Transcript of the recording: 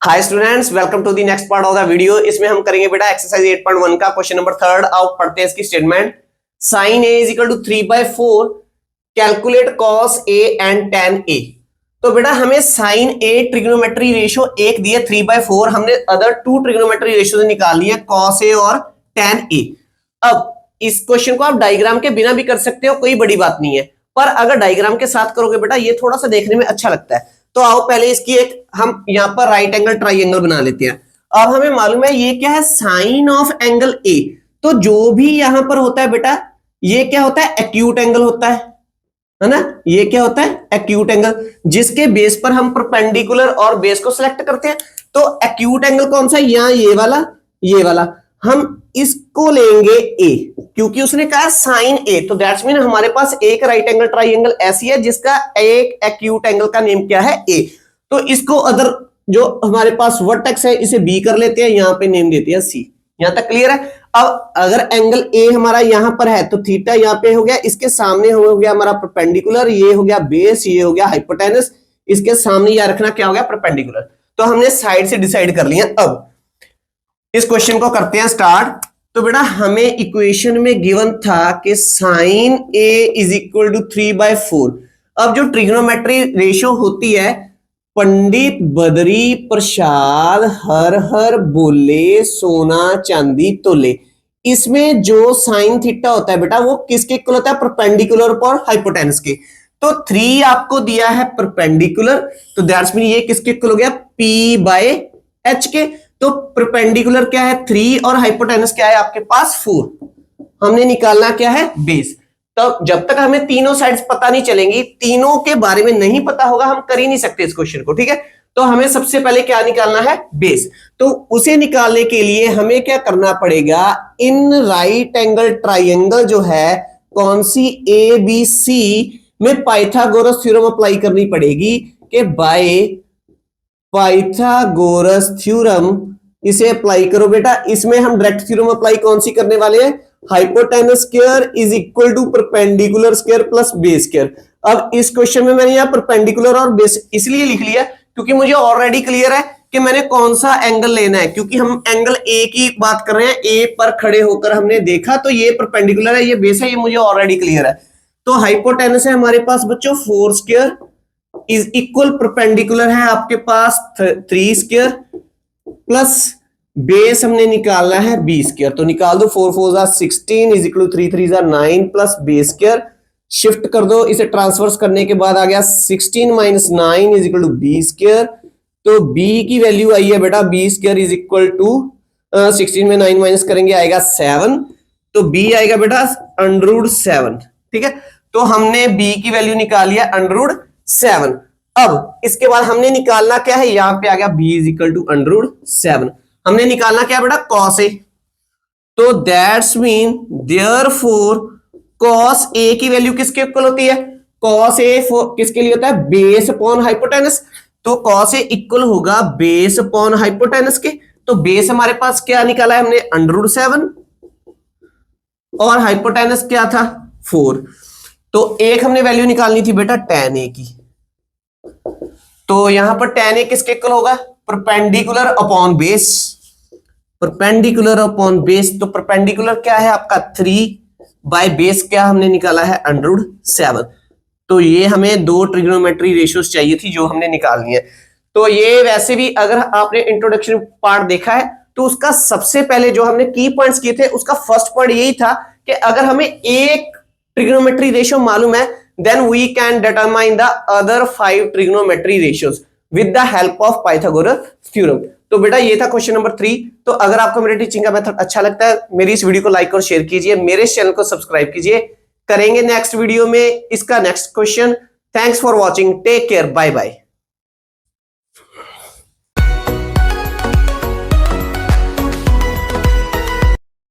Hi students, welcome to the next part of the video. इसमें हम करेंगे बेटा एक्सरसाइज 8.1 का क्वेश्चन नंबर 3। आप पढ़ते हैं इसकी statement. Sine A is equal to 3/4, calculate cos A and tan A. तो बेटा हमें साइन ए ट्रिग्नोमेट्री रेशियो एक दिया 3/4, हमने अदर टू ट्रिग्नोमेट्री रेशियो निकालनी है कॉस ए और tan ए। अब इस क्वेश्चन को आप डायग्राम के बिना भी कर सकते हो, कोई बड़ी बात नहीं है, पर अगर डायग्राम के साथ करोगे बेटा ये थोड़ा सा देखने में अच्छा लगता है। तो आओ पहले इसकी एक हम यहां पर राइट एंगल ट्राइंगल बना लेते हैं। अब हमें मालूम है ये क्या है, साइन ऑफ एंगल ए। तो जो भी यहां पर होता है बेटा ये क्या होता है, एक्यूट एंगल होता है ना। ये क्या होता है, एक्यूट एंगल, जिसके बेस पर हम परपेंडिकुलर और बेस को सिलेक्ट करते हैं। तो एक्यूट एंगल कौन सा है, यहां ये वाला हम इसको लेंगे ए, क्योंकि उसने कहा साइन ए। तो दैट्स मीन हमारे पास एक राइट एंगल ट्राइंगल ऐसी है जिसका एक एक्यूट एंगल का नेम क्या है, ए। तो इसको अदर जो हमारे पास वर्टेक्स है इसे बी कर लेते हैं, यहां पे नेम देते हैं सी। यहां तक क्लियर है। अब अगर एंगल ए हमारा यहां पर है तो थीटा यहां पे हो गया, इसके सामने हो गया हमारा परपेंडिकुलर, ये हो गया बेस, ये हो गया हाइपोटेनस, इसके सामने यह रखना क्या हो गया, परपेंडिकुलर। तो हमने साइड से डिसाइड कर लिया। अब इस क्वेश्चन को करते हैं स्टार्ट। तो बेटा हमें इक्वेशन में गिवन था कि sine A is equal to 3/4। अब जो ट्रिग्नोमेट्री रेशियो होती है, पंडित बद्री प्रसाद हर हर बोले सोना चांदी तोले, इसमें जो साइन थीटा होता है बेटा वो किसके इक्वल होता है, परपेंडिकुलर और हाइपोटेनस के। तो 3 आपको दिया है परपेंडिकुलर, तो दैट्स मीन ये किसके इक्वल हो गया, P/H के। तो परपेंडिकुलर क्या है 3 और हाइपोटेनस क्या है आपके पास 4। हमने निकालना क्या है, बेस। तो जब तक हमें तीनों साइड्स पता नहीं चलेंगी, तीनों के बारे में नहीं पता होगा, हम कर ही नहीं सकते इस क्वेश्चन को, ठीक है। तो हमें सबसे पहले क्या निकालना है, बेस। तो उसे निकालने के लिए हमें क्या करना पड़ेगा, इन राइट एंगल ट्राइंगल जो है कौन सी, ABC में पाइथागोरस थ्योरम अप्लाई करनी पड़ेगी कि बाय पाइथागोरस थ्योरम इसे अप्लाई करो बेटा। इसमें हम डायरेक्ट थ्योरम अप्लाई कौन सी करने वाले हैं, hypotenuse square is equal to perpendicular square plus base square. अब इस क्वेश्चन में मैंने यहां परपेंडिकुलर और बेस इसलिए लिख लिया क्योंकि मुझे ऑलरेडी क्लियर है कि मैंने कौन सा एंगल लेना है, क्योंकि हम एंगल ए की बात कर रहे हैं। ए पर खड़े होकर हमने देखा तो ये परपेंडिकुलर है, ये बेस है, ये मुझे ऑलरेडी क्लियर है। तो हाइपोटेनस है हमारे पास बच्चों 4 स्क्वायर इज इक्वल, परपेंडिकुलर है आपके पास 3 स्क्वायर प्लस बेस हमने निकालना है बी स्क्वायर। तो निकाल दो, 4 4 जा 16 इज इक्वल 3 3 जा 9 प्लस बी स्क्वायर। शिफ्ट कर दो, इसे ट्रांसफर्स करने के बाद आ गया 16 minus 9 is equal to B square. तो बी की वैल्यू आई है बेटा, B square is equal to 16 में 9 माइनस करेंगे आएगा 7। तो बी आएगा बेटा √7, ठीक है। तो हमने बी की वैल्यू निकाल लिया √7। अब इसके बाद हमने निकालना क्या है, यहां पे आ गया b इज इक्वल टू √7। हमने निकालना क्या बेटा, cos a। तो that's mean therefore cos a की वैल्यू किसके इक्वल होती है, cos a किसके लिए होता है, बेस अपॉन हाइपोटेनस। तो cos a इक्वल होगा बेस अपॉन हाइपोटेनस के। तो बेस हमारे पास क्या निकाला है हमने, √7, और हाइपोटेनस क्या था 4। तो एक हमने वैल्यू निकालनी थी बेटा tan a की। तो यहां पर tan a किसके इक्वल होगा, perpendicular upon base, perpendicular upon base. तो परपेंडिकुलर क्या है आपका 3 बाय बेस क्या हमने निकाला है √7। तो ये हमें 2 ट्रिग्नोमेट्री रेशियोज चाहिए थी जो हमने निकालनी है। तो ये वैसे भी अगर आपने इंट्रोडक्शन पार्ट देखा है तो उसका सबसे पहले जो हमने की पॉइंट्स किए थे उसका फर्स्ट पॉइंट यही था कि अगर हमें एक ट्रिग्नोमेट्री रेशियो मालूम है then we can determine the other 5 trigonometry ratios with the help of Pythagoras theorem। तो बेटा ये था क्वेश्चन नंबर 3। तो अगर आपको मेरे टीचिंग का मेथड अच्छा लगता है, मेरी इस वीडियो को लाइक और शेयर कीजिए, मेरे इस चैनल को सब्सक्राइब कीजिए। करेंगे नेक्स्ट वीडियो में इसका next question. Thanks for watching, take care, bye bye.